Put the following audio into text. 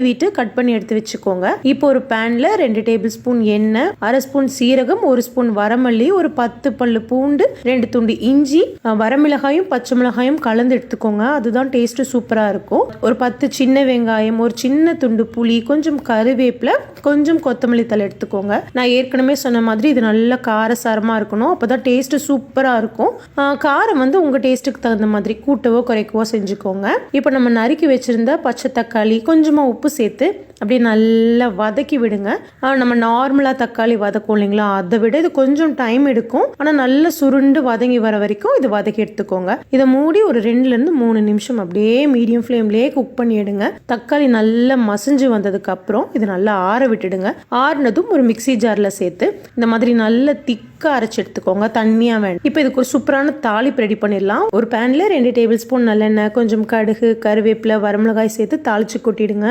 வீட்டு கட் பண்ணி எடுத்து வச்சுக்கோங்க. இப்போ ஒரு பேன்ல 2 டேபிள் ஸ்பூன் எண்ணெய், 1/2 ஸ்பூன் சீரகம், 1 ஸ்பூன் வரமல்லி, ஒரு 10 பல்லு பூண்டு, 2 துண்டு இஞ்சி, வரமிளகாயும் பச்சை மிளகாயும் கலந்து எடுத்துக்கோங்க. அதுதான் டேஸ்ட் சூப்பரா இருக்கும். ஒரு 10 சின்ன வெங்காயம், ஒரு சின்ன துண்டு புளி, கொஞ்சம் கருவேப்பிலை, கொஞ்சம் கொத்தமல்லி தழை எடுத்துக்கோங்க. நான் ஏற்கனவே சொன்ன மாதிரி இது நல்ல காரசாரமா இருக்கணும். அப்பதான் டேஸ்ட் சூப்பரா இருக்கும். காரம் உங்க டேஸ்ட்டுக்கு தகுந்த மாதிரி கூட்டவோ குறைக்கவோ செஞ்சுக்கோங்க. இப்போ நம்ம நறுக்கி வச்சிருந்த பச்சை தக்காளி, கொஞ்சமா உப்பு சேர்த்து அப்படியே நல்லா வதக்கி விடுங்க. நம்ம நார்மலாக தக்காளி வதக்கும் இல்லைங்களா, அதை விட இது கொஞ்சம் டைம் எடுக்கும். ஆனால் நல்லா சுருண்டு வதங்கி வர வரைக்கும் இது வதக்கி எடுத்துக்கோங்க. இதை மூடி ஒரு 2லேருந்து 3 நிமிஷம் அப்படியே மீடியம் ஃப்ளேம்லேயே குக் பண்ணி எடுங்க. தக்காளி நல்லா மசிஞ்சு வந்ததுக்கு அப்புறம் இது நல்லா ஆற விட்டுடுங்க. ஆறுனதும் ஒரு மிக்சி ஜாரில் சேர்த்து இந்த மாதிரி நல்ல திக்கா அரைச்சி எடுத்துக்கோங்க. தண்ணியாக வேணும். இப்போ இதுக்கு ஒரு சூப்பரான தாளிப்பு ரெடி பண்ணிடலாம். ஒரு பேனில் 2 டேபிள் ஸ்பூன் நல்லெண்ணெய், கொஞ்சம் கடுகு, கருவேப்பிலை, வரமிளகாய் சேர்த்து தாளிச்சு கொட்டிடுங்க.